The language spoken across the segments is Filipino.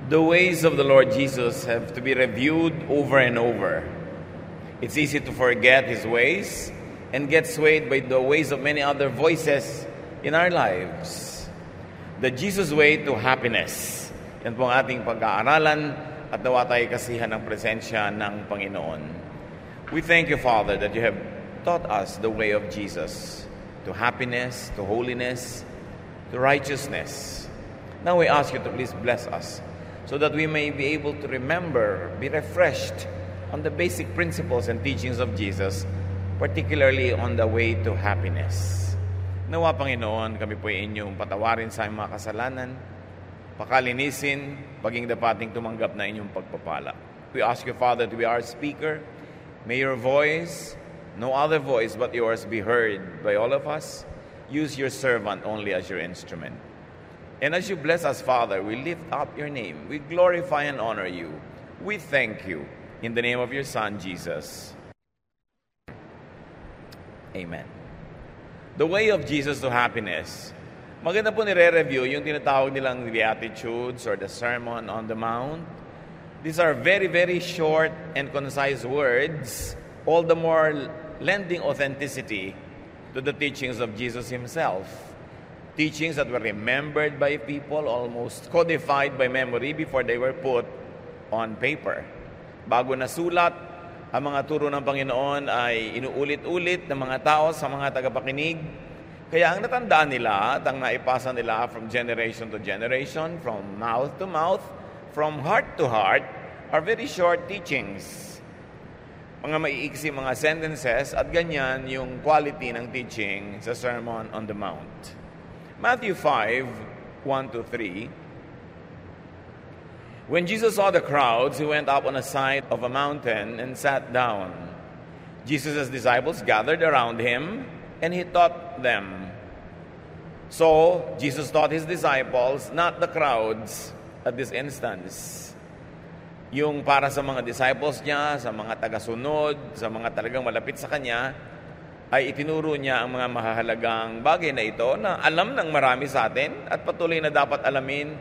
The ways of the Lord Jesus have to be reviewed over and over. It's easy to forget His ways and get swayed by the ways of many other voices in our lives. The Jesus way to happiness. Yan po ang ating pag-aaralan at nawa tayo kasihan ng presensya ng Panginoon. We thank you, Father, that you have taught us the way of Jesus to happiness, to holiness, to righteousness. Now we ask you to please bless us so that we may be able to remember, be refreshed on the basic principles and teachings of Jesus, particularly on the way to happiness. Nawa, Panginoon, kami po ay inyong patawarin sa aming mga kasalanan, pakalinisin, paging dapating tumanggap na inyong pagpapala. We ask you, Father, to be our speaker. May your voice, no other voice but yours, be heard by all of us. Use your servant only as your instrument. And as you bless us, Father, we lift up your name. We glorify and honor you. We thank you. In the name of your Son, Jesus. Amen. The way of Jesus to happiness. Maganda po nire-review yung tinatawag nilang Beatitudes or the Sermon on the Mount. These are very, very short and concise words, all the more lending authenticity to the teachings of Jesus Himself. Teachings that were remembered by people, almost codified by memory before they were put on paper. Bago nasulat, ang mga turo ng Panginoon ay inuulit-ulit ng mga tao sa mga tagapakinig. Kaya ang natandaan nila at ang naipasa nila from generation to generation, from mouth to mouth, from heart to heart, are very short teachings. Mga maiiksi mga sentences at ganyan yung quality ng teaching sa Sermon on the Mount. Matthew 5, 1-3. When Jesus saw the crowds, He went up on a side of a mountain and sat down. Jesus' disciples gathered around Him, and He taught them. So, Jesus taught His disciples, not the crowds at this instance. Yung para sa mga disciples niya, sa mga tagasunod, sa mga talagang malapit sa Kanya, ay itinuro niya ang mga mahahalagang bagay na ito na alam ng marami sa atin at patuloy na dapat alamin,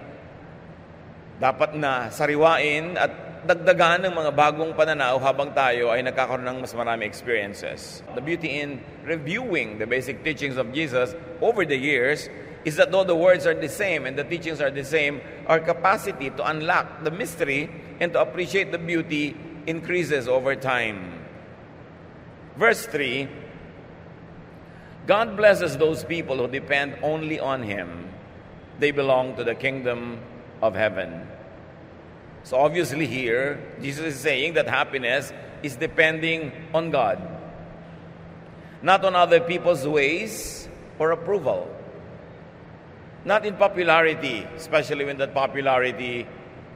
dapat na sariwain at dagdagan ng mga bagong pananaw habang tayo ay nagkakaroon ng mas marami experiences. The beauty in reviewing the basic teachings of Jesus over the years is that though the words are the same and the teachings are the same, our capacity to unlock the mystery and to appreciate the beauty increases over time. Verse 3, God blesses those people who depend only on Him. They belong to the kingdom of heaven. So obviously here, Jesus is saying that happiness is depending on God, not on other people's ways or approval. Not in popularity, especially when that popularity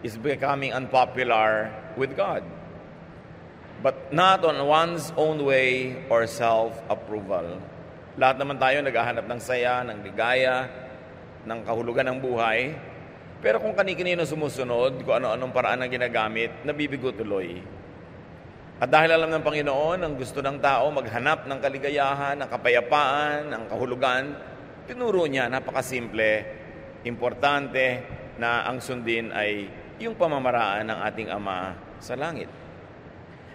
is becoming unpopular with God. But not on one's own way or self-approval. Lahat naman tayo naghahanap ng saya, ng ligaya, ng kahulugan ng buhay. Pero kung kani-kanino sumusunod, kung ano-anong paraan ang ginagamit, nabibigo tuloy. At dahil alam ng Panginoon, ang gusto ng tao maghanap ng kaligayahan, ng kapayapaan, ng kahulugan, tinuro niya, napakasimple, importante na ang sundin ay yung pamamaraan ng ating Ama sa langit.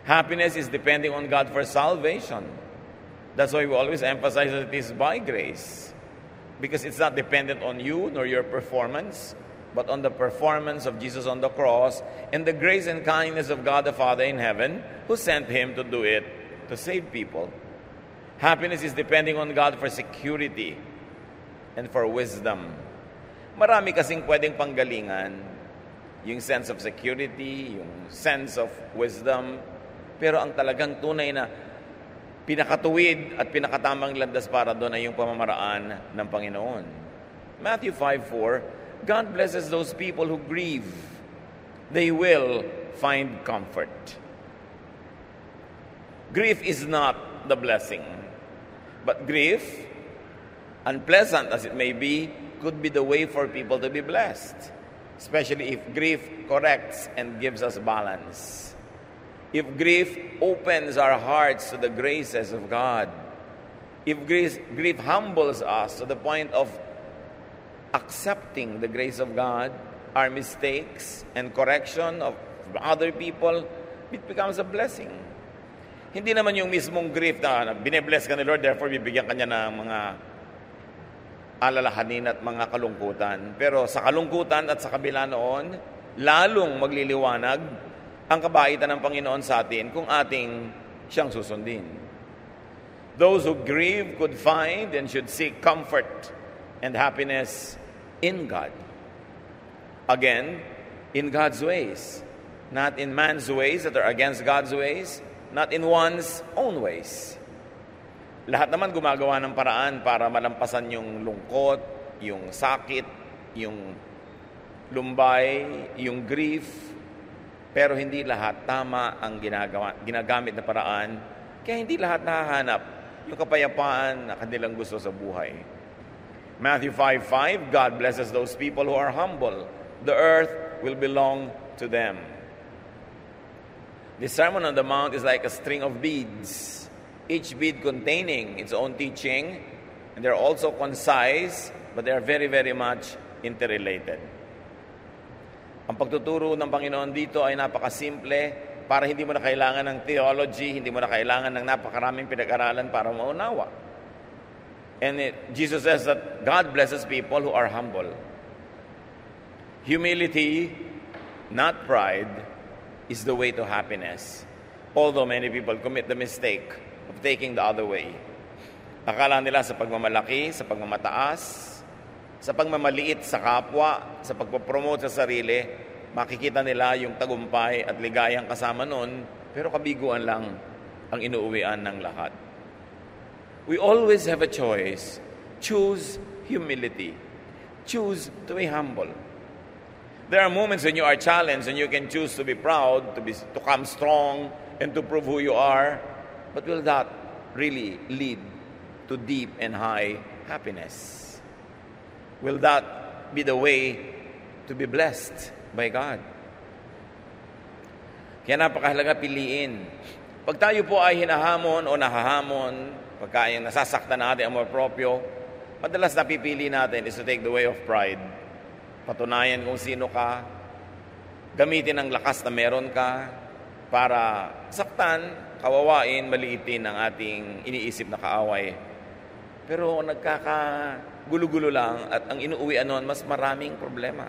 Happiness is depending on God for salvation. That's why we always emphasize that it is by grace. Because it's not dependent on you nor your performance, but on the performance of Jesus on the cross and the grace and kindness of God the Father in heaven who sent Him to do it, to save people. Happiness is depending on God for security and for wisdom. Marami kasing pwedeng panggalingan, yung sense of security, yung sense of wisdom, pero ang talagang tunay na pinakatuwid at pinakatamang landas para doon ay yung pamamaraan ng Panginoon. Matthew 5:4, God blesses those people who grieve. They will find comfort. Grief is not the blessing. But grief, unpleasant as it may be, could be the way for people to be blessed. Especially if grief corrects and gives us balance. If grief opens our hearts to the graces of God, if grief humbles us to the point of accepting the grace of God, our mistakes and correction of other people, it becomes a blessing. Hindi naman yung mismong grief na bine-bless ka ni Lord, therefore bibigyan ka niya ng mga alalahanin at mga kalungkutan. Pero sa kalungkutan at sa kabila noon, lalong magliliwanag ang kabaitan ng Panginoon sa atin kung ating siyang susundin. Those who grieve could find and should seek comfort and happiness in God. Again, in God's ways. Not in man's ways that are against God's ways, not in one's own ways. Lahat naman gumagawa ng paraan para malampasan yung lungkot, yung sakit, yung lumbay, yung grief. Pero hindi lahat tama ang ginagamit na paraan. Kaya hindi lahat nahahanap yung kapayapaan na kanilang gusto sa buhay. Matthew 5:5, God blesses those people who are humble. The earth will belong to them. The Sermon on the Mount is like a string of beads, each bead containing its own teaching, and they're also concise, but they are very, very much interrelated. Ang pagtuturo ng Panginoon dito ay napakasimple para hindi mo na kailangan ng theology, hindi mo na kailangan ng napakaraming pinag-aralan para maunawa. And Jesus says that God blesses people who are humble. Humility, not pride, is the way to happiness. Although many people commit the mistake of taking the other way. Akala nila sa pagmamalaki, sa pagmamataas, sa pagmamaliit sa kapwa, sa pagpapromote sa sarili, makikita nila yung tagumpay at ligayang kasama nun, pero kabiguan lang ang inuuwian ng lahat. We always have a choice. Choose humility. Choose to be humble. There are moments when you are challenged and you can choose to be proud, to come strong, and to prove who you are. But will that really lead to deep and high happiness? Will that be the way to be blessed by God? Kaya napakahalaga piliin. Pag tayo po ay hinahamon o nahahamon, pagka yung nasasaktan natin ang amor proprio, madalas napipili natin is to take the way of pride. Patunayan kung sino ka, gamitin ang lakas na meron ka para saktan, kawawain, maliitin ang ating iniisip na kaaway. Pero nagkakagulo-gulo lang at ang inuuwian nun, mas maraming problema.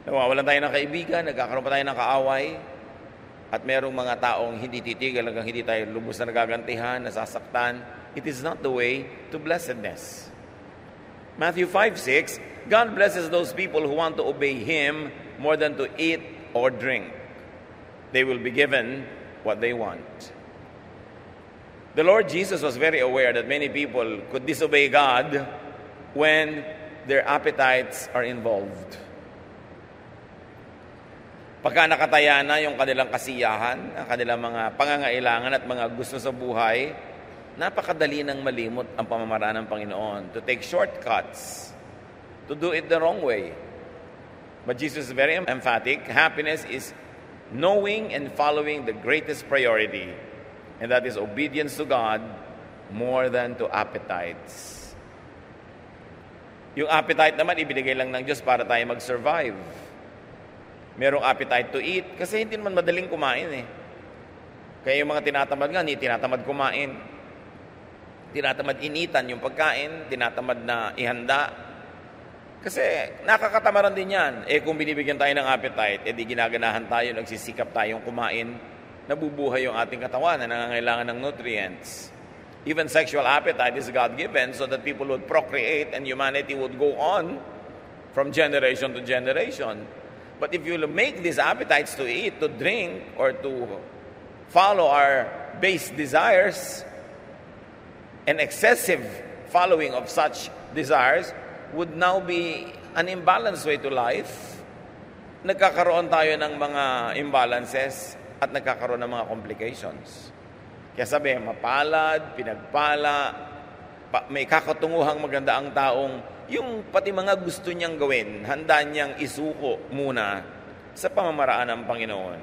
Nawawalan tayo ng kaibigan, nagkakaroon pa tayo ng kaaway, at merong mga taong hindi titigil hanggang hindi tayo lubos na nagagantihan, nasasaktan. It is not the way to blessedness. Matthew 5:6, God blesses those people who want to obey Him more than to eat or drink. They will be given what they want. The Lord Jesus was very aware that many people could disobey God when their appetites are involved. Pagka nakataya na yung kanilang kasiyahan, ang kanilang mga pangangailangan at mga gusto sa buhay, napakadali nang malimot ang pamamaraan ng Panginoon, to take shortcuts, to do it the wrong way. But Jesus is very emphatic. Happiness is knowing and following the greatest priority, and that is obedience to God more than to appetites. Yung appetite naman, ibinigay lang ng Diyos para tayo mag-survive. Merong appetite to eat, kasi hindi naman madaling kumain eh. Kaya yung mga tinatamad nga, hindi tinatamad kumain. Tinatamad initan yung pagkain, tinatamad na ihanda. Kasi nakakatamaran din yan. Kung binibigyan tayo ng appetite, di ginaganahan tayo, nagsisikap tayong kumain, nabubuhay yung ating katawan na nangangailangan ng nutrients. Even sexual appetite is God-given so that people would procreate and humanity would go on from generation to generation. But if you make these appetites to eat, to drink, or to follow our base desires, an excessive following of such desires would now be an imbalanced way to life. Nagkakaroon tayo ng mga imbalances at nagkakaroon ng mga complications. Kaya sabi, mapalad, pinagpala, may kakatunguhang maganda ang taong yung pati mga gusto niyang gawin, handa niyang isuko muna sa pamamaraan ng Panginoon.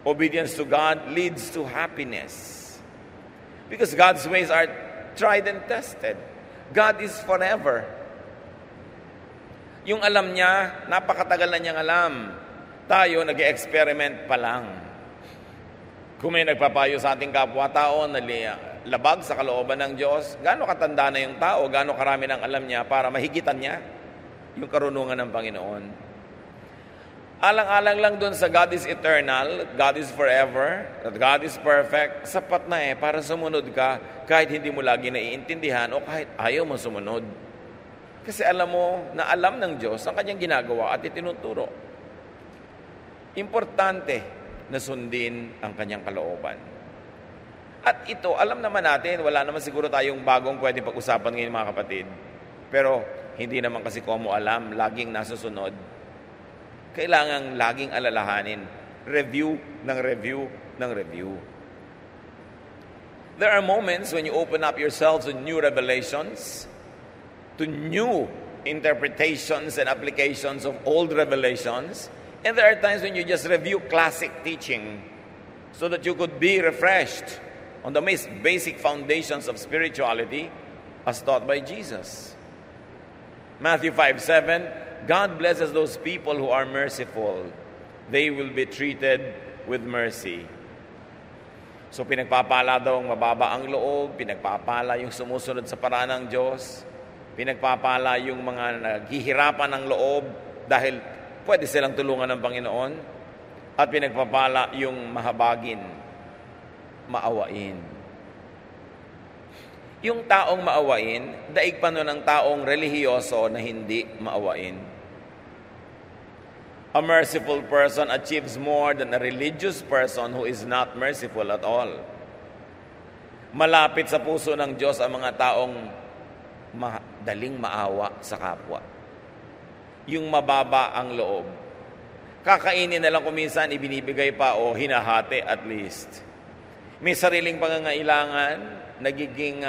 Obedience to God leads to happiness. Because God's ways are tried and tested. God is forever. Yung alam niya, napakatagal na niyang alam. Tayo, nag-experiment pa lang. Kung may nagpapayo sa ating kapwa-tao na labag sa kalooban ng Diyos, gaano katanda na yung tao, gaano karami ng alam niya para mahigitan niya yung karunungan ng Panginoon. Alang-alang lang doon sa God is eternal, God is forever, that God is perfect, sapat na para sumunod ka kahit hindi mo lagi naiintindihan o kahit ayaw mo sumunod. Kasi alam mo na alam ng Diyos ang kanyang ginagawa at itinuturo. Importante na sundin ang kanyang kalooban. At ito, alam naman natin, wala naman siguro tayong bagong pwede pag-usapan ngayon mga kapatid. Pero hindi naman kasi ko mo alam, laging nasusunod. Kailangang laging alalahanin. Review ng review ng review. There are moments when you open up yourselves to new revelations, to new interpretations and applications of old revelations. And there are times when you just review classic teaching so that you could be refreshed on the most basic foundations of spirituality as taught by Jesus. Matthew 5:7, God blesses those people who are merciful. They will be treated with mercy. So pinagpapala daw ang mababa ang loob, pinagpapala yung sumusunod sa paraan ng Diyos, pinagpapala yung mga naghihirapan ng loob dahil pwede silang tulungan ng Panginoon, at pinagpapala yung mahabagin, maawain. Yung taong maawain, daig pa nun ang taong relihiyoso na hindi maawain. A merciful person achieves more than a religious person who is not merciful at all. Malapit sa puso ng Diyos ang mga taong madaling maawa sa kapwa. Yung mababa ang loob. Kakainin na lang kuminsan, ibinibigay pa o hinahati at least. May sariling pangangailangan, nagiging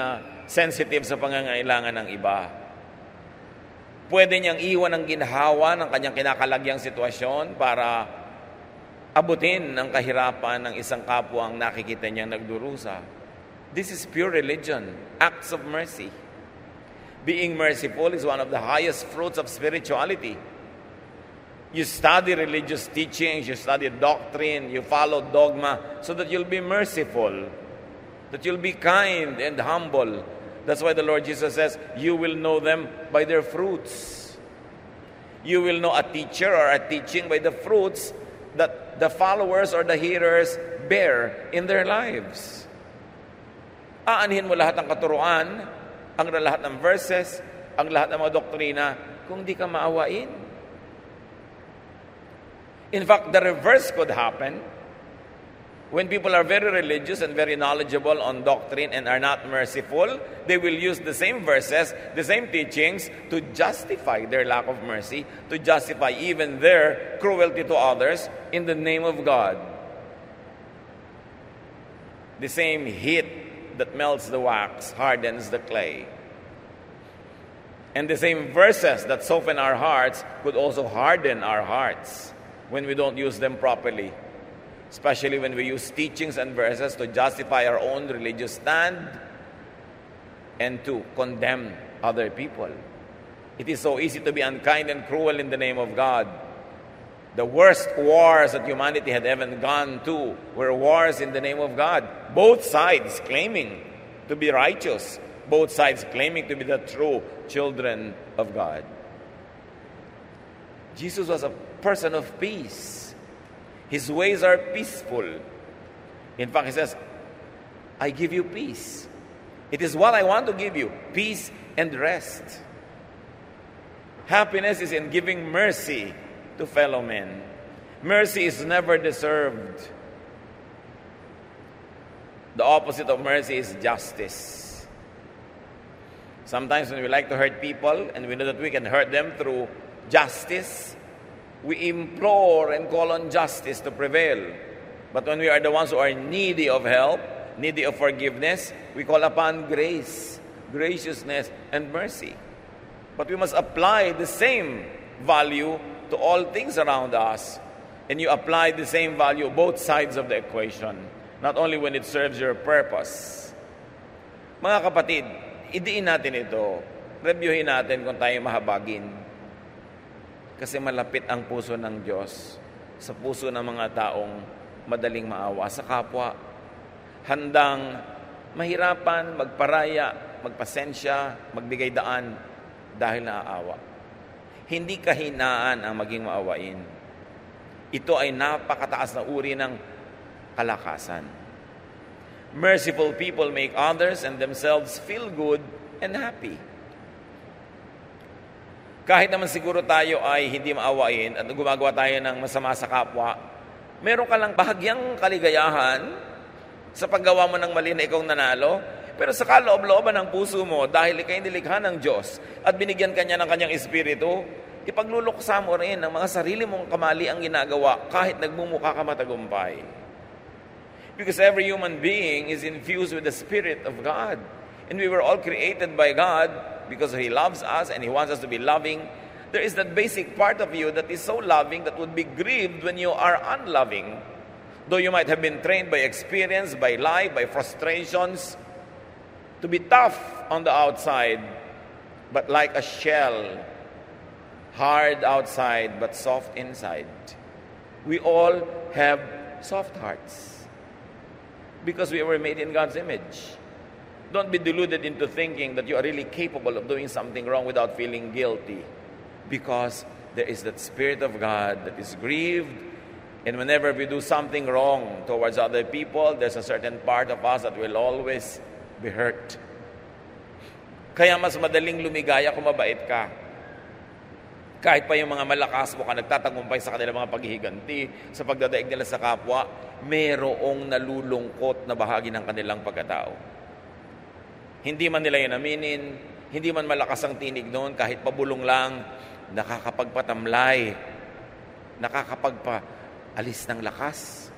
sensitive sa pangangailangan ng iba. Pwede niyang iwan ang ginhawa ng kanyang kinakalagyang sitwasyon para abutin ang kahirapan ng isang kapwa ang nakikita niyang nagdurusa. This is pure religion, acts of mercy. Being merciful is one of the highest fruits of spirituality. You study religious teachings, you study doctrine, you follow dogma so that you'll be merciful, that you'll be kind and humble. That's why the Lord Jesus says, you will know them by their fruits. You will know a teacher or a teaching by the fruits that the followers or the hearers bear in their lives. Aanhin mo lahat ng katuruan, ang lahat ng verses, ang lahat ng mga doktrina, kung di ka maawain. In fact, the reverse could happen. When people are very religious and very knowledgeable on doctrine and are not merciful, they will use the same verses, the same teachings to justify their lack of mercy, to justify even their cruelty to others in the name of God. The same heat that melts the wax hardens the clay. And the same verses that soften our hearts could also harden our hearts when we don't use them properly. Especially when we use teachings and verses to justify our own religious stand and to condemn other people. It is so easy to be unkind and cruel in the name of God. The worst wars that humanity had ever gone to were wars in the name of God. Both sides claiming to be righteous. Both sides claiming to be the true children of God. Jesus was a person of peace. His ways are peaceful. In fact, he says, I give you peace. It is what I want to give you, peace and rest. Happiness is in giving mercy to fellow men. Mercy is never deserved. The opposite of mercy is justice. Sometimes when we like to hurt people and we know that we can hurt them through justice, we implore and call on justice to prevail. But when we are the ones who are needy of help, needy of forgiveness, we call upon grace, graciousness, and mercy. But we must apply the same value to all things around us. And you apply the same value both sides of the equation, not only when it serves your purpose. Mga kapatid, idiin natin ito. Reviewin natin kung tayo mahabagin. Kasi malapit ang puso ng Diyos sa puso ng mga taong madaling maawa sa kapwa. Handang mahirapan, magparaya, magpasensya, magbigay daan dahil naaawa. Hindi kahinaan ang maging maawain. Ito ay napakataas na uri ng kalakasan. Merciful people make others and themselves feel good and happy. Kahit naman siguro tayo ay hindi maawain at gumagawa tayo ng masama sa kapwa, meron ka lang bahagyang kaligayahan sa paggawa mo ng mali na ikaw nanalo, pero sa kaloob-looban ng puso mo, dahil ikay nilikha ng Diyos at binigyan kanya ng kanyang espiritu, ipagluluksa mo rin ang mga sarili mong kamali ang ginagawa kahit nagmumukha ka matagumpay. Because every human being is infused with the Spirit of God. And we were all created by God because He loves us and He wants us to be loving. There is that basic part of you that is so loving that would be grieved when you are unloving. Though you might have been trained by experience, by life, by frustrations, to be tough on the outside, but like a shell, hard outside, but soft inside. We all have soft hearts because we were made in God's image. Don't be deluded into thinking that you are really capable of doing something wrong without feeling guilty, because there is that Spirit of God that is grieved, and whenever we do something wrong towards other people, there's a certain part of us that will always be hurt. Kaya mas madaling lumigaya kung mabait ka. Kahit pa yung mga malakas mo ka nagtatagumpay sa kanilang mga paghihiganti, sa pagdadaig nila sa kapwa, mayroong nalulungkot na bahagi ng kanilang pagkatao. Hindi man nila yun aminin, hindi man malakas ang tinig noon, kahit pabulong lang, nakakapagpatamlay, nakakapagpaalis ng lakas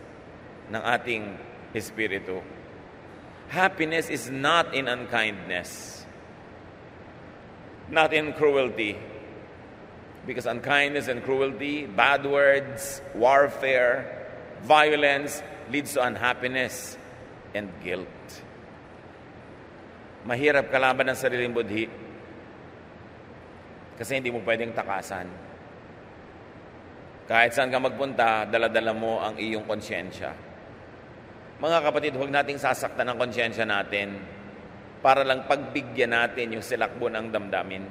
ng ating espiritu. Happiness is not in unkindness, not in cruelty. Because unkindness and cruelty, bad words, warfare, violence leads to unhappiness and guilt. Mahirap kalaban ng sariling budhi kasi hindi mo pwedeng takasan. Kahit saan ka magpunta, dala-dala mo ang iyong konsyensya. Mga kapatid, huwag nating sasaktan ang konsyensya natin para lang pagbigyan natin yung silakbo ng damdamin.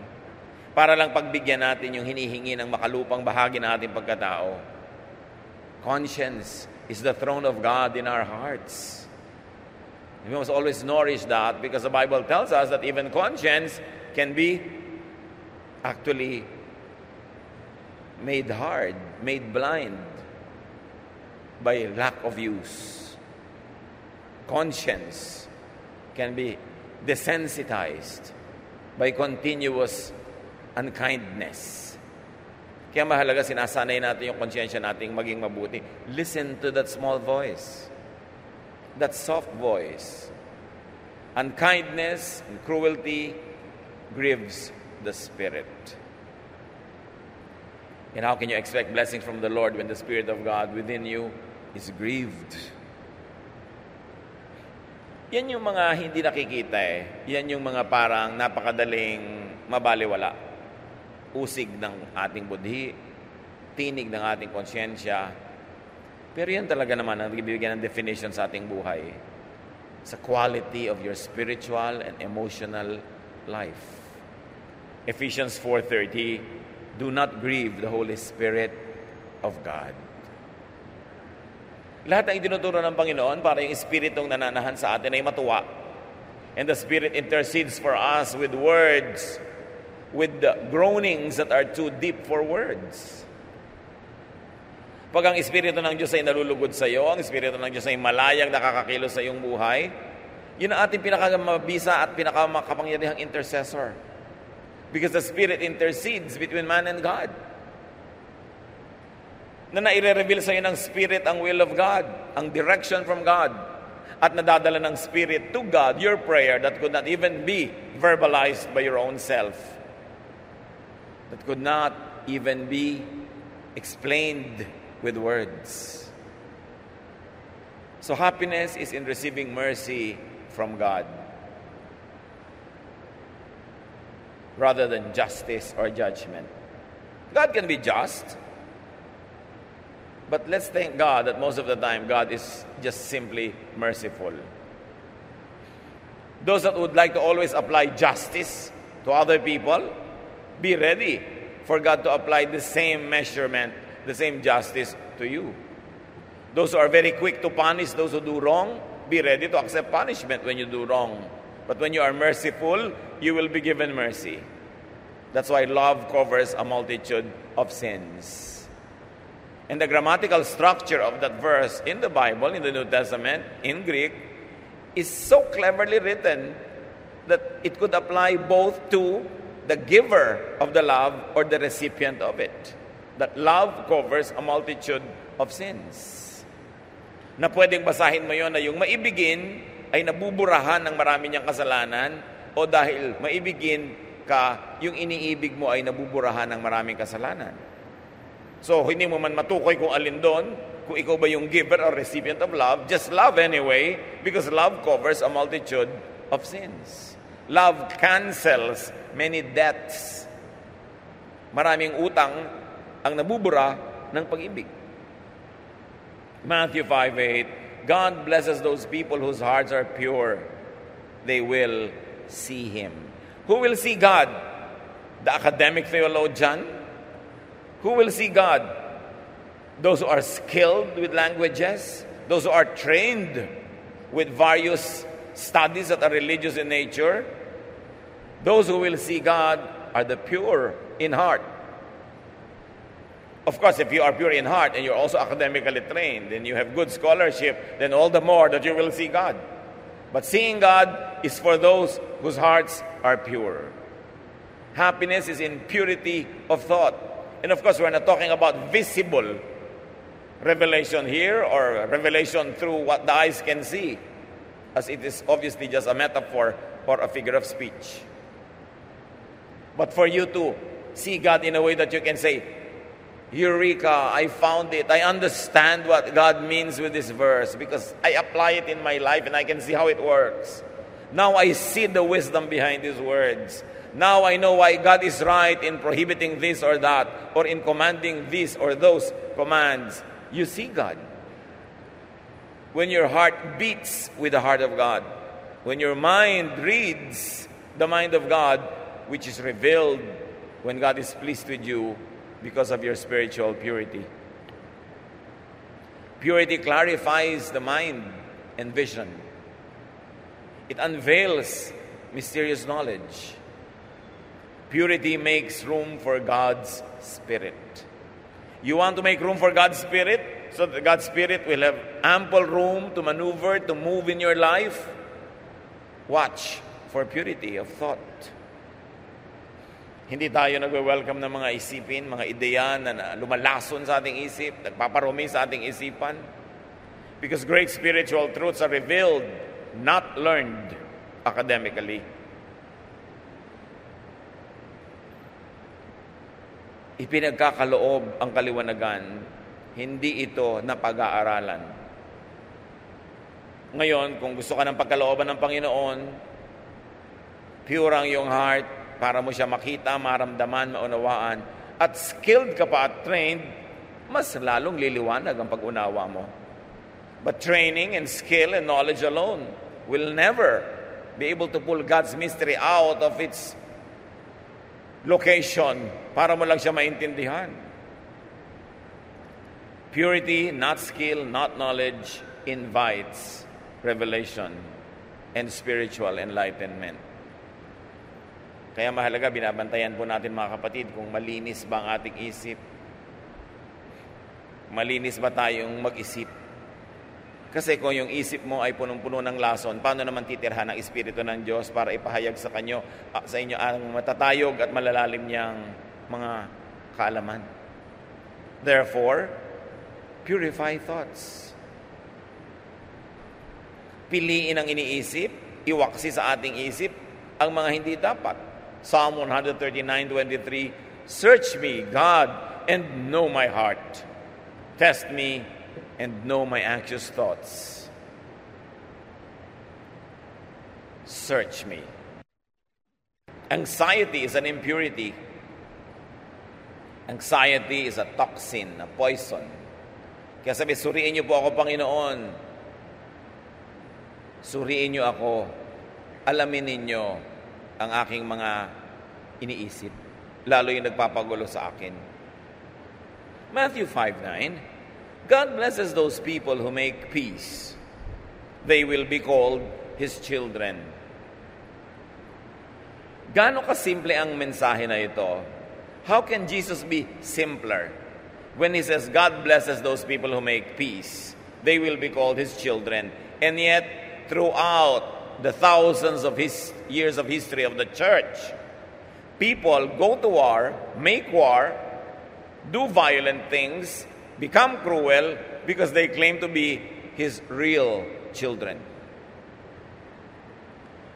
Para lang pagbigyan natin yung hinihingi ng makalupang bahagi ng ating pagkatao. Conscience is the throne of God in our hearts. We must always nourish that, because the Bible tells us that even conscience can be actually made hard, made blind by lack of use. Conscience can be desensitized by continuous unkindness. Kaya mahalaga sinasanay natin yung konsyensya nating maging mabuti. Listen to that small voice. That soft voice. Unkindness and cruelty grieves the Spirit. And how can you expect blessings from the Lord when the Spirit of God within you is grieved? Yan yung mga hindi nakikita Yan yung mga parang napakadaling mabaliwala. Usig ng ating budhi, tinig ng ating konsyensya. Pero yan talaga naman ang bibigyan ng definition sa ating buhay. Sa quality of your spiritual and emotional life. Ephesians 4:30, do not grieve the Holy Spirit of God. Lahat ng itinuturo ng Panginoon para yung Espiritong nananahan sa atin ay matuwa. And the Spirit intercedes for us with words, with the groanings that are too deep for words. Pag ang Espiritu ng Diyos ay nalulugod sa iyo, ang Espiritu ng Diyos ay malayang nakakakilos sa iyong buhay, yun ang ating pinakamabisa at pinakamakapangyarihang intercessor. Because the Spirit intercedes between man and God. Na naire-reveal sa iyo ng Spirit ang will of God, ang direction from God, at nadadala ng Spirit to God your prayer that could not even be verbalized by your own self. That could not even be explained with words. So happiness is in receiving mercy from God rather than justice or judgment. God can be just. But let's thank God that most of the time, God is just simply merciful. Those that would like to always apply justice to other people, be ready for God to apply the same measurement, the same justice to you. Those who are very quick to punish those who do wrong, be ready to accept punishment when you do wrong. But when you are merciful, you will be given mercy. That's why love covers a multitude of sins. And the grammatical structure of that verse in the Bible, in the New Testament, in Greek, is so cleverly written that it could apply both to the giver of the love or the recipient of it. That love covers a multitude of sins. Na pwedeng basahin mo yon na yung maibigin ay nabuburahan ng marami niyang kasalanan, o dahil maibigin ka, yung iniibig mo ay nabuburahan ng maraming kasalanan. So, hindi mo man matukoy kung alin doon, kung ikaw ba yung giver or recipient of love, just love anyway, because love covers a multitude of sins. Love cancels many debts. Maraming utang ang nabubura ng pag-ibig. Matthew 5:8, God blesses those people whose hearts are pure. They will see Him. Who will see God? The academic theologian? Who will see God? Those who are skilled with languages? Those who are trained with various studies that are religious in nature? Those who will see God are the pure in heart. Of course, if you are pure in heart and you're also academically trained and you have good scholarship, then all the more that you will see God. But seeing God is for those whose hearts are pure. Happiness is in purity of thought. And of course, we're not talking about visible revelation here or revelation through what the eyes can see, as it is obviously just a metaphor or a figure of speech. But for you to see God in a way that you can say, Eureka, I found it. I understand what God means with this verse because I apply it in my life and I can see how it works. Now I see the wisdom behind these words. Now I know why God is right in prohibiting this or that, or in commanding this or those commands. You see God. When your heart beats with the heart of God, when your mind reads the mind of God, which is revealed when God is pleased with you because of your spiritual purity. Purity clarifies the mind and vision. It unveils mysterious knowledge. Purity makes room for God's Spirit. You want to make room for God's Spirit so that God's Spirit will have ample room to maneuver, to move in your life? Watch for purity of thought. Hindi tayo nagwe-welcome ng mga isipin, mga ideya na lumalason sa ating isip, nagpaparumi sa ating isipan. Because great spiritual truths are revealed, not learned academically. Ipinagkakaloob ang kaliwanagan, hindi ito napag-aaralan. Ngayon, kung gusto ka ng pagkalooban ng Panginoon, pure ang iyong heart, para mo siya makita, maramdaman, maunawaan, at skilled ka pa at trained, mas lalong liliwanag ang pag-unawa mo. But training and skill and knowledge alone will never be able to pull God's mystery out of its location para mo lang siya maintindihan. Purity, not skill, not knowledge, invites revelation and spiritual enlightenment. Kaya mahalaga, binabantayan po natin mga kapatid kung malinis ba ang ating isip. Malinis ba tayong mag-isip? Kasi kung yung isip mo ay punong-puno ng lason, paano naman titirhan ang Espiritu ng Diyos para ipahayag sa inyo ang matatayog at malalalim niyang mga kaalaman? Therefore, purify thoughts. Piliin ang iniisip, iwaksi sa ating isip ang mga hindi dapat. Psalm 139:23, search me, God, and know my heart. Test me and know my anxious thoughts. Search me. Anxiety is an impurity. Anxiety is a toxin, a poison. Kaya sabi, suriin niyo po ako, Panginoon. Suriin niyo ako. Alamin ninyo ang aking mga iniisip. Lalo yung nagpapagulo sa akin. Matthew 5:9, God blesses those people who make peace. They will be called His children. Gaano kasimple ang mensahe na ito? How can Jesus be simpler? When He says, God blesses those people who make peace. They will be called His children. And yet, throughout the thousands of years of history of the church, people go to war, make war, do violent things, become cruel because they claim to be His real children.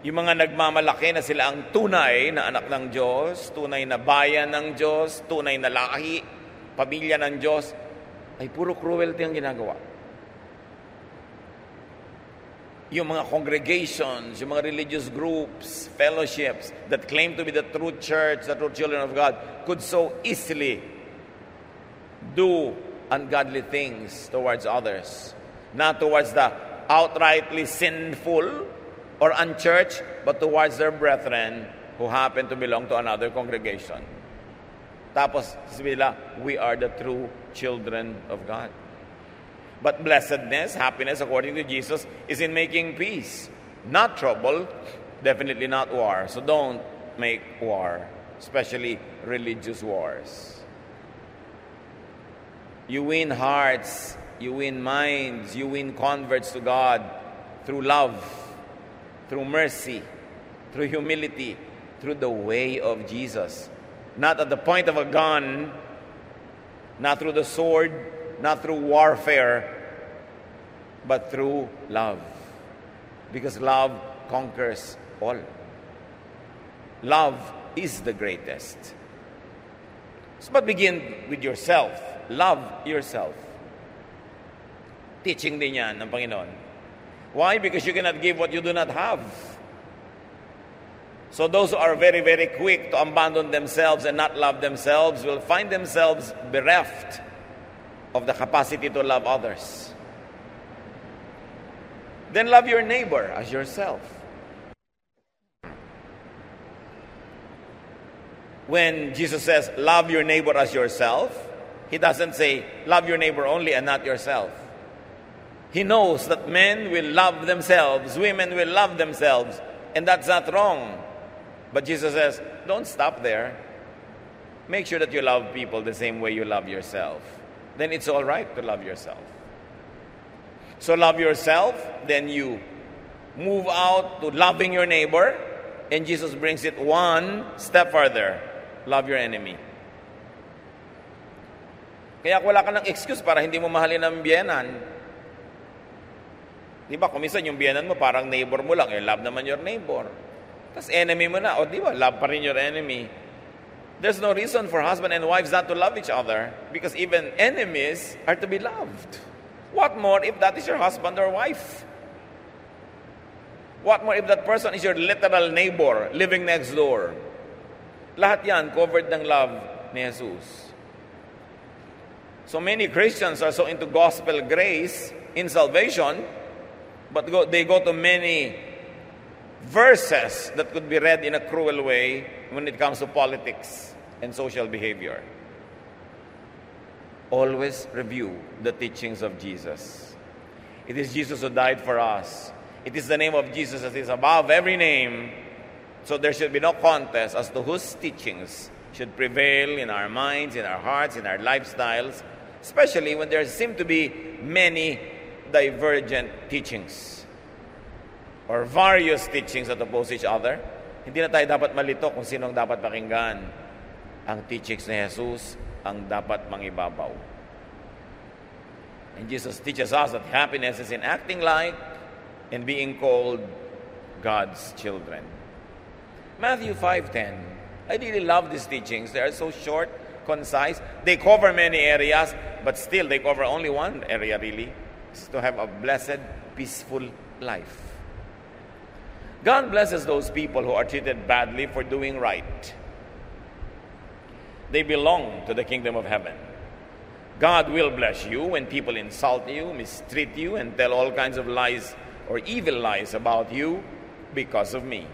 Yung mga nagmamalaki na sila ang tunay na anak ng Diyos, tunay na bayan ng Diyos, tunay na lahi, pamilya ng Diyos, ay puro cruelty ang ginagawa. Yung mga congregations, yung mga religious groups, fellowships that claim to be the true church, the true children of God, could so easily do ungodly things towards others. Not towards the outrightly sinful or unchurched, but towards their brethren who happen to belong to another congregation. Tapos, sabi nila, we are the true children of God. But blessedness, happiness, according to Jesus, is in making peace. Not trouble, definitely not war. So don't make war, especially religious wars. You win hearts, you win minds, you win converts to God through love, through mercy, through humility, through the way of Jesus. Not at the point of a gun, not through the sword, not through warfare, but through love. Because love conquers all. Love is the greatest. So, but begin with yourself. Love yourself. Teaching din yan ng Panginoon. Why? Because you cannot give what you do not have. So those who are very, very quick to abandon themselves and not love themselves will find themselves bereft of the capacity to love others. Then love your neighbor as yourself. When Jesus says, love your neighbor as yourself, He doesn't say, love your neighbor only and not yourself. He knows that men will love themselves, women will love themselves, and that's not wrong. But Jesus says, don't stop there. Make sure that you love people the same way you love yourself. Then it's all right to love yourself. So love yourself, then you move out to loving your neighbor, and Jesus brings it one step further. Love your enemy. Kaya wala ka ng excuse para hindi mo mahalin ang biyenan. Diba, kung minsan yung biyenan mo parang neighbor mo lang, love naman your neighbor. Tapos enemy mo na, o diba, love pa rin your enemy. There's no reason for husband and wives not to love each other because even enemies are to be loved. What more if that is your husband or wife? What more if that person is your literal neighbor living next door? Lahat yan covered ng love ni Jesus. So many Christians are so into gospel grace in salvation, but they go to many verses that could be read in a cruel way when it comes to politics and social behavior. Always review the teachings of Jesus. It is Jesus who died for us. It is the name of Jesus that is above every name. So there should be no contest as to whose teachings should prevail in our minds, in our hearts, in our lifestyles, especially when there seem to be many divergent teachings or various teachings that oppose each other. Hindi na tayo dapat malito kung sino ang dapat pakinggan. Ang teachings ni Jesus ang dapat mangibabaw. And Jesus teaches us that happiness is in acting like and being called God's children. Matthew 5:10. I really love these teachings. They are so short, concise. They cover many areas, but still they cover only one area really. It's to have a blessed, peaceful life. God blesses those people who are treated badly for doing right. They belong to the kingdom of heaven. God will bless you when people insult you, mistreat you, and tell all kinds of lies or evil lies about you because of me.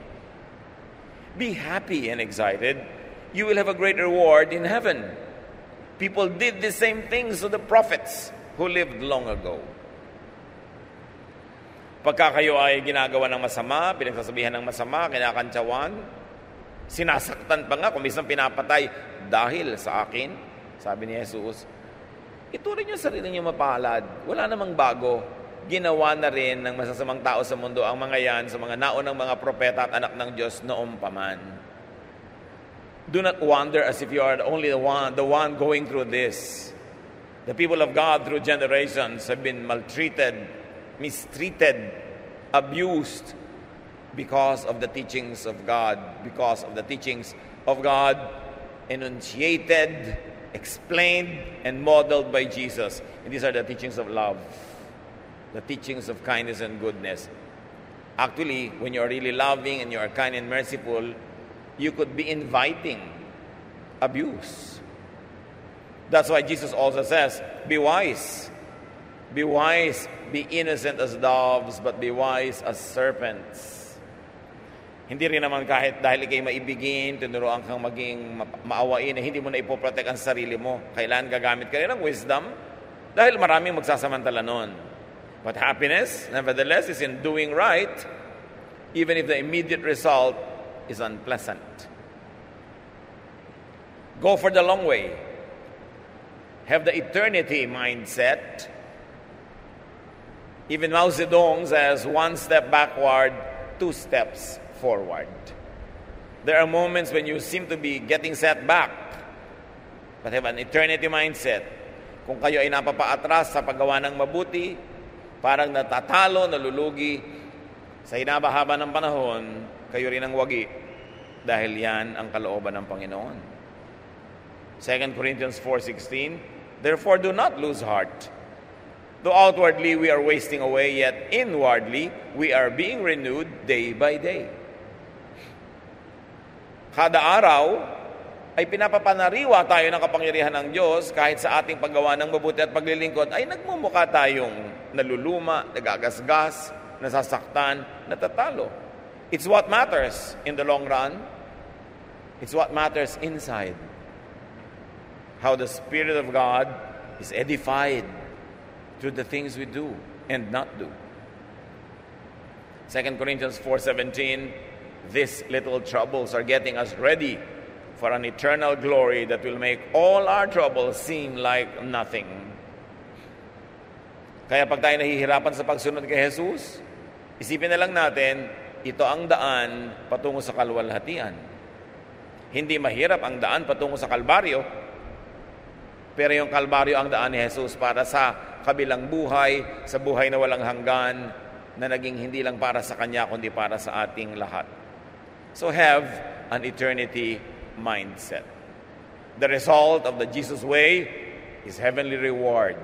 Be happy and excited. You will have a great reward in heaven. People did the same things to the prophets who lived long ago. Pagka kayo ay ginagawa ng masama, pinagsasabihan ng masama, kinakantsawan, sinasaktan pa nga, kung minsan pinapatay dahil sa akin, sabi ni Jesus, ituloy niyo sarili niyo mapalad. Wala namang bago. Ginawa na rin ng masasamang tao sa mundo ang mga yan sa mga naunang mga propeta at anak ng Diyos noong paman. Do not wonder as if you are only the one going through this. The people of God through generations have been maltreated, mistreated, abused because of the teachings of God, enunciated, explained, and modeled by Jesus. And these are the teachings of love, the teachings of kindness and goodness. Actually, when you are really loving and you are kind and merciful, you could be inviting abuse. That's why Jesus also says, be wise. Be wise, be innocent as doves, but be wise as serpents. Hindi rin naman kahit dahil ikay maibigin, tinuruan kang maging maawain, hindi mo na ipoprotect ang sarili mo. Kailan gagamit ka rin ng wisdom? Dahil maraming magsasamantala nun. But happiness, nevertheless, is in doing right, even if the immediate result is unpleasant. Go for the long way. Have the eternity mindset. Even Mao Zedong says, one step backward, two steps forward. There are moments when you seem to be getting set back, but have an eternity mindset. Kung kayo ay napapaatras sa paggawa ng mabuti, parang natatalo, nalulugi, sa hinabahaba ng panahon, kayo rin ang wagi. Dahil yan ang kalooban ng Panginoon. 2 Corinthians 4:16, therefore do not lose heart. Though outwardly we are wasting away, yet inwardly we are being renewed day by day. Kada araw ay pinapapanariwa tayo ng kapangyarihan ng Diyos kahit sa ating paggawa ng mabuti at paglilingkod ay nagmumukha tayong naluluma, nagagasgas, nasasaktan, natatalo. It's what matters in the long run. It's what matters inside. How the Spirit of God is edified through the things we do and not do. 2 Corinthians 4:17, these little troubles are getting us ready for an eternal glory that will make all our troubles seem like nothing. Kaya pag tayo nahihirapan sa pagsunod kay Jesus, isipin na lang natin, ito ang daan patungo sa kalwalhatian. Hindi mahirap ang daan patungo sa Kalbaryo, pero yung Kalbaryo ang daan ni Jesus para sa kabilang buhay, sa buhay na walang hanggan, na naging hindi lang para sa Kanya, kundi para sa ating lahat. So have an eternity mindset. The result of the Jesus way is heavenly reward,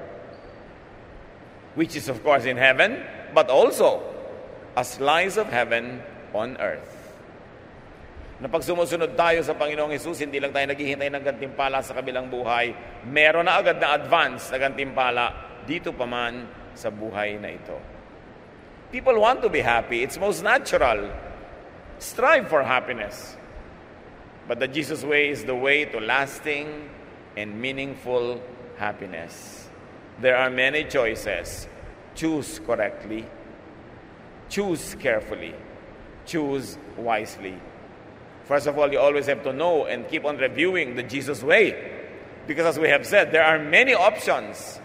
which is of course in heaven, but also a slice of heaven on earth. Na pag sumusunod tayo sa Panginoong Hesus, hindi lang tayo naghihintay ng gantimpala sa kabilang buhay, meron na agad na advance na gantimpala dito pa man sa buhay na ito. People want to be happy. It's most natural. Strive for happiness. But the Jesus way is the way to lasting and meaningful happiness. There are many choices. Choose correctly. Choose carefully. Choose wisely. First of all, you always have to know and keep on reviewing the Jesus way. Because as we have said, there are many options.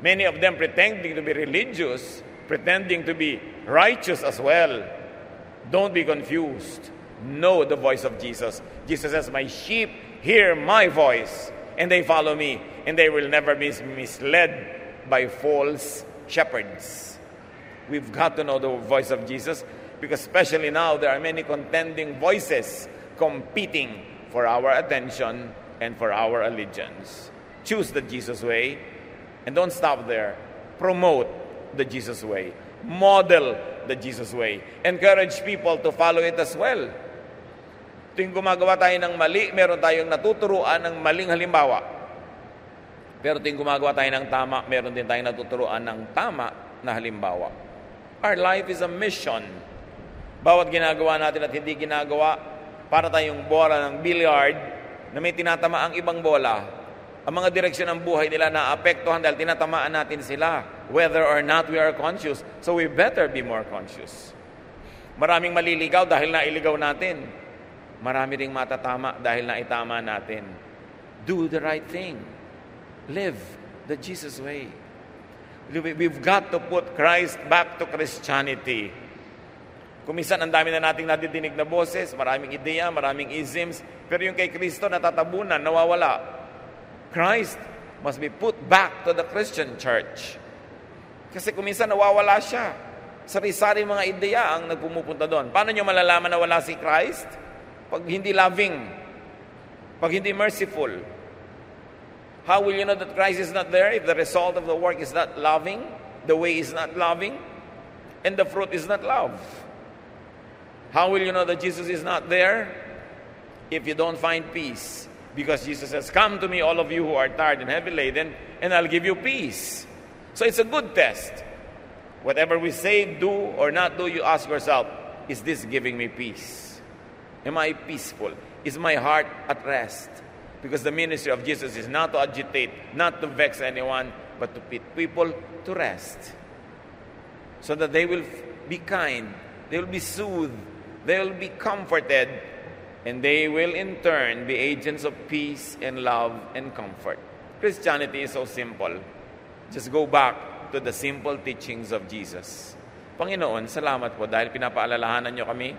Many of them pretending to be religious, pretending to be righteous as well. Don't be confused. Know the voice of Jesus. Jesus says, my sheep hear my voice, and they follow me, and they will never be misled by false shepherds. We've got to know the voice of Jesus, because especially now, there are many contending voices competing for our attention and for our allegiance. Choose the Jesus way, and don't stop there. Promote the Jesus way. Model the Jesus way. Encourage people to follow it as well. Tuwing gumagawa tayo ng mali, meron tayong natuturuan ng maling halimbawa. Pero tuwing gumagawa tayo ng tama, meron din tayong natuturuan ng tama na halimbawa. Our life is a mission. Bawat ginagawa natin at hindi ginagawa, para tayong bola ng billiard na may tinatama ang ibang bola. Ang mga direksyon ng buhay nila naapektuhan dahil tinatamaan natin sila, whether or not we are conscious. So we better be more conscious. Maraming maliligaw dahil nailigaw natin. Marami ring matatama dahil naitama natin. Do the right thing. Live the Jesus way. We've got to put Christ back to Christianity. Kung minsan ang dami na nating nadidinig na boses, maraming ideya, maraming isms, pero yung kay Kristo natatabunan, nawawala. Christ must be put back to the Christian church. Kasi kung minsan nawawala siya, sari-sari mga ideya ang nagpumupunta doon. Paano nyo malalaman na wala si Christ? Pag hindi loving, pag hindi merciful. How will you know that Christ is not there if the result of the work is not loving, the way is not loving, and the fruit is not love? How will you know that Jesus is not there if you don't find peace? Because Jesus says, "Come to me, all of you who are tired and heavy laden, and I'll give you peace." So it's a good test. Whatever we say, do, or not do, you ask yourself, is this giving me peace? Am I peaceful? Is my heart at rest? Because the ministry of Jesus is not to agitate, not to vex anyone, but to put people to rest. So that they will be kind, they will be soothed, they will be comforted, and they will in turn be agents of peace and love and comfort. Christianity is so simple. Just go back to the simple teachings of Jesus. Panginoon, salamat po dahil pinapaalalahanan niyo kami.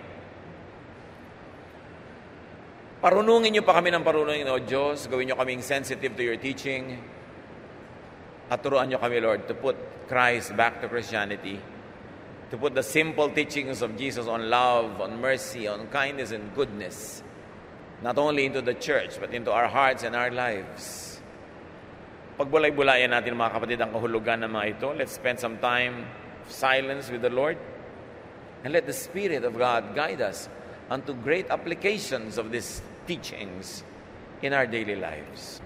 Parunungin niyo pa kami ng parunungin, O Diyos. Gawin niyo kaming sensitive to your teaching. At turuan niyo kami, Lord, to put Christ back to Christianity. To put the simple teachings of Jesus on love, on mercy, on kindness and goodness. Not only into the church, but into our hearts and our lives. Pagbulay-bulayan natin, mga kapatid, ang kahulugan ng mga ito. Let's spend some time of silence with the Lord. And let the Spirit of God guide us unto great applications of these teachings in our daily lives.